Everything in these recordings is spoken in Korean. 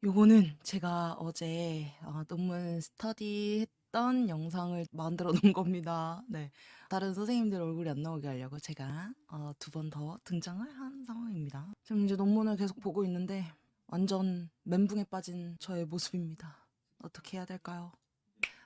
요거는 제가 어제 논문 스터디했던 영상을 만들어 놓은 겁니다. 네. 다른 선생님들 얼굴이 안 나오게 하려고 제가 두 번 더 등장을 한 상황입니다. 지금 이제 논문을 계속 보고 있는데 완전 멘붕에 빠진 저의 모습입니다. 어떻게 해야 될까요?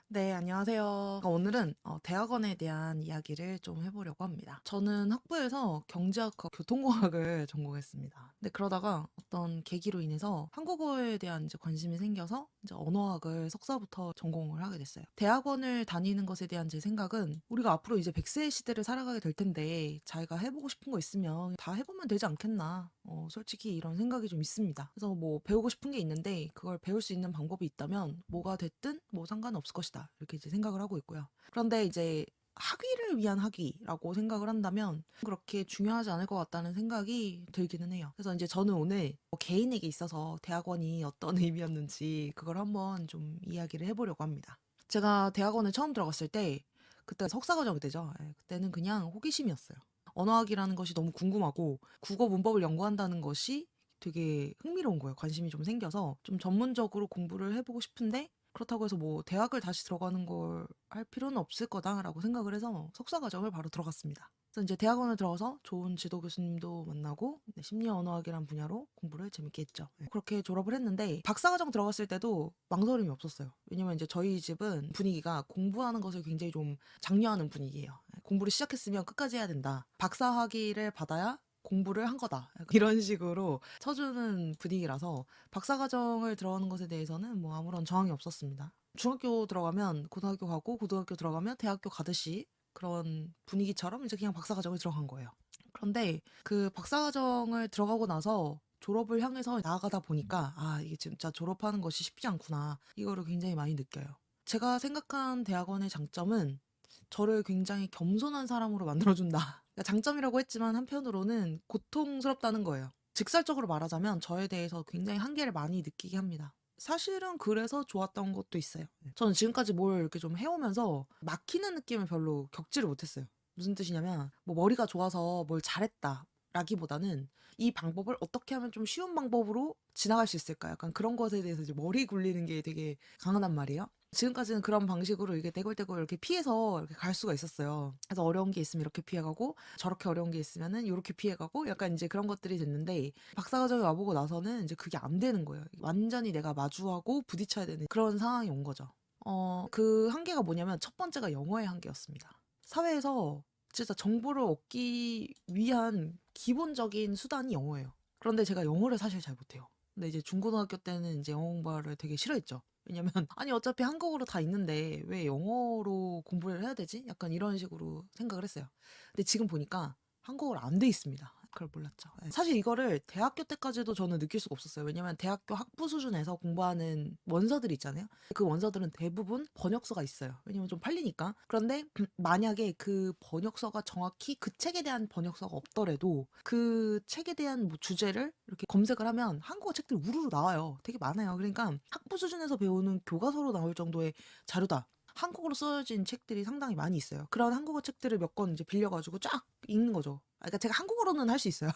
네, 안녕하세요. 오늘은 대학원에 대한 이야기를 좀 해보려고 합니다. 저는 학부에서 경제학과 교통공학을 전공했습니다. 근데 그러다가 어떤 계기로 인해서 한국어에 대한 이제 관심이 생겨서 이제 언어학을 석사부터 전공을 하게 됐어요. 대학원을 다니는 것에 대한 제 생각은 우리가 앞으로 이제 100세의 시대를 살아가게 될 텐데 자기가 해보고 싶은 거 있으면 다 해보면 되지 않겠나. 솔직히 이런 생각이 좀 있습니다. 그래서 뭐 배우고 싶은 게 있는데 그걸 배울 수 있는 방법이 있다면 뭐가 됐든 뭐 상관없을 것이다. 이렇게 이제 생각을 하고 있고요. 그런데 이제 학위를 위한 학위라고 생각을 한다면 그렇게 중요하지 않을 것 같다는 생각이 들기는 해요. 그래서 이제 저는 오늘 뭐 개인에게 있어서 대학원이 어떤 의미였는지 그걸 한번 좀 이야기를 해보려고 합니다. 제가 대학원에 처음 들어갔을 때 그때 석사과정이 되죠. 예, 그때는 그냥 호기심이었어요. 언어학이라는 것이 너무 궁금하고 국어 문법을 연구한다는 것이 되게 흥미로운 거예요. 관심이 좀 생겨서 좀 전문적으로 공부를 해보고 싶은데 그렇다고 해서 뭐 대학을 다시 들어가는 걸 할 필요는 없을 거다라고 생각을 해서 석사 과정을 바로 들어갔습니다. 그래서 이제 대학원을 들어가서 좋은 지도 교수님도 만나고 심리 언어학이란 분야로 공부를 재밌게 했죠. 그렇게 졸업을 했는데 박사 과정 들어갔을 때도 망설임이 없었어요. 왜냐면 이제 저희 집은 분위기가 공부하는 것을 굉장히 좀 장려하는 분위기예요. 공부를 시작했으면 끝까지 해야 된다. 박사 학위를 받아야 공부를 한 거다. 이런 식으로 쳐주는 분위기라서 박사과정을 들어가는 것에 대해서는 뭐 아무런 저항이 없었습니다. 중학교 들어가면 고등학교 가고 고등학교 들어가면 대학교 가듯이 그런 분위기처럼 이제 그냥 박사과정을 들어간 거예요. 그런데 그 박사과정을 들어가고 나서 졸업을 향해서 나아가다 보니까 이게 진짜 졸업하는 것이 쉽지 않구나. 이거를 굉장히 많이 느껴요. 제가 생각한 대학원의 장점은 저를 굉장히 겸손한 사람으로 만들어준다. 그러니까 장점이라고 했지만 한편으로는 고통스럽다는 거예요. 직설적으로 말하자면 저에 대해서 굉장히 한계를 많이 느끼게 합니다. 사실은 그래서 좋았던 것도 있어요. 저는 지금까지 뭘 이렇게 좀 해오면서 막히는 느낌을 별로 겪지를 못했어요. 무슨 뜻이냐면 뭐 머리가 좋아서 뭘 잘했다. 라기보다는 이 방법을 어떻게 하면 좀 쉬운 방법으로 지나갈 수 있을까? 약간 그런 것에 대해서 이제 머리 굴리는 게 되게 강하단 말이에요. 지금까지는 그런 방식으로 이렇게 떼굴떼굴 이렇게 피해서 이렇게 갈 수가 있었어요. 그래서 어려운 게 있으면 이렇게 피해가고 저렇게 어려운 게 있으면은 이렇게 피해가고 약간 이제 그런 것들이 됐는데 박사과정에 와보고 나서는 이제 그게 안 되는 거예요. 완전히 내가 마주하고 부딪혀야 되는 그런 상황이 온 거죠. 그 한계가 뭐냐면 첫 번째가 영어의 한계였습니다. 사회에서 진짜 정보를 얻기 위한 기본적인 수단이 영어예요. 그런데 제가 영어를 사실 잘 못해요. 근데 이제 중고등학교 때는 이제 영어 공부를 되게 싫어했죠. 왜냐면 아니 어차피 한국어로 다 있는데 왜 영어로 공부를 해야 되지? 약간 이런 식으로 생각을 했어요. 근데 지금 보니까 한국어로 안 돼 있습니다. 그걸 몰랐죠. 네. 사실 이거를 대학교 때까지도 저는 느낄 수가 없었어요. 왜냐면 대학교 학부 수준에서 공부하는 원서들이 있잖아요. 그 원서들은 대부분 번역서가 있어요. 왜냐면 좀 팔리니까. 그런데 만약에 그 번역서가 정확히 그 책에 대한 번역서가 없더라도 그 책에 대한 뭐 주제를 이렇게 검색을 하면 한국어 책들이 우르르 나와요. 되게 많아요. 그러니까 학부 수준에서 배우는 교과서로 나올 정도의 자료다. 한국어로 써진 책들이 상당히 많이 있어요. 그런 한국어 책들을 몇 권 이제 빌려가지고 쫙 읽는 거죠. 그러니까 제가 한국어로는 할 수 있어요.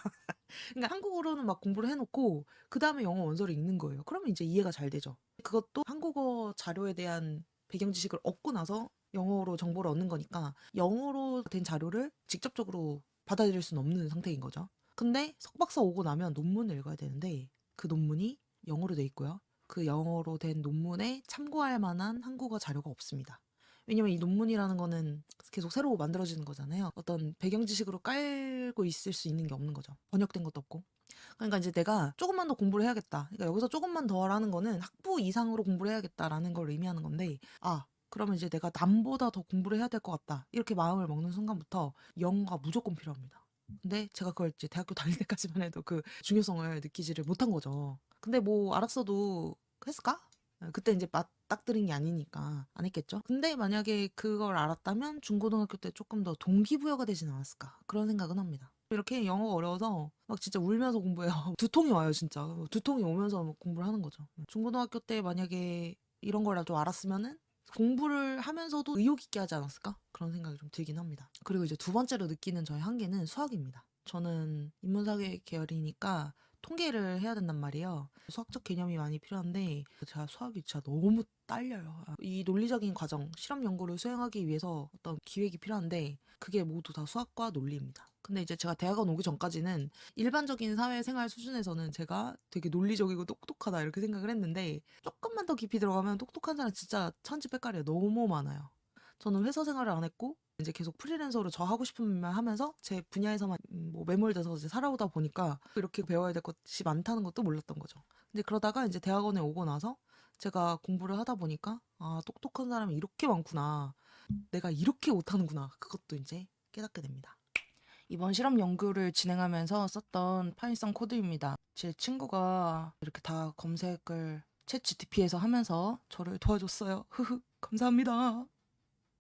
그러니까 한국어로는 막 공부를 해놓고 그 다음에 영어 원서를 읽는 거예요. 그러면 이제 이해가 잘 되죠. 그것도 한국어 자료에 대한 배경 지식을 얻고 나서 영어로 정보를 얻는 거니까 영어로 된 자료를 직접적으로 받아들일 수는 없는 상태인 거죠. 근데 석박사 오고 나면 논문을 읽어야 되는데 그 논문이 영어로 돼 있고요. 그 영어로 된 논문에 참고할 만한 한국어 자료가 없습니다. 왜냐면 이 논문이라는 거는 계속 새로 만들어지는 거잖아요. 어떤 배경 지식으로 깔고 있을 수 있는 게 없는 거죠. 번역된 것도 없고. 그러니까 이제 내가 조금만 더 공부를 해야겠다. 그러니까 여기서 조금만 더라는 거는 학부 이상으로 공부를 해야겠다라는 걸 의미하는 건데, 그러면 이제 내가 남보다 더 공부를 해야 될 것 같다. 이렇게 마음을 먹는 순간부터 영어가 무조건 필요합니다. 근데 제가 그걸 이제 대학교 다닐 때까지만 해도 그 중요성을 느끼지를 못한 거죠. 근데 뭐 알았어도 했을까? 그때 이제 맞닥뜨린 게 아니니까 안 했겠죠. 근데 만약에 그걸 알았다면 중고등학교 때 조금 더 동기부여가 되진 않았을까 그런 생각은 합니다. 이렇게 영어가 어려워서 막 진짜 울면서 공부해요. 두통이 와요 진짜. 두통이 오면서 막 공부를 하는 거죠. 중고등학교 때 만약에 이런 걸라도 알았으면은 공부를 하면서도 의욕 있게 하지 않았을까? 그런 생각이 좀 들긴 합니다. 그리고 이제 두 번째로 느끼는 저의 한계는 수학입니다. 저는 인문사회 계열이니까 통계를 해야 된단 말이에요. 수학적 개념이 많이 필요한데 제가 수학이 진짜 너무 딸려요. 이 논리적인 과정, 실험 연구를 수행하기 위해서 어떤 기획이 필요한데 그게 모두 다 수학과 논리입니다. 근데 이제 제가 대학원 오기 전까지는 일반적인 사회생활 수준에서는 제가 되게 논리적이고 똑똑하다 이렇게 생각을 했는데 조금만 더 깊이 들어가면 똑똑한 사람 진짜 천지백갈이에요. 너무 많아요. 저는 회사 생활을 안 했고 이제 계속 프리랜서로 저 하고 싶은 일만 하면서 제 분야에서만 뭐 매몰돼서 이제 살아오다 보니까 이렇게 배워야 될 것이 많다는 것도 몰랐던 거죠. 근데 그러다가 이제 대학원에 오고 나서 제가 공부를 하다 보니까 아, 똑똑한 사람이 이렇게 많구나. 내가 이렇게 못하는구나. 그것도 이제 깨닫게 됩니다. 이번 실험 연구를 진행하면서 썼던 파이썬 코드입니다. 제 친구가 이렇게 다 검색을 챗 GTP에서 하면서 저를 도와줬어요. 감사합니다.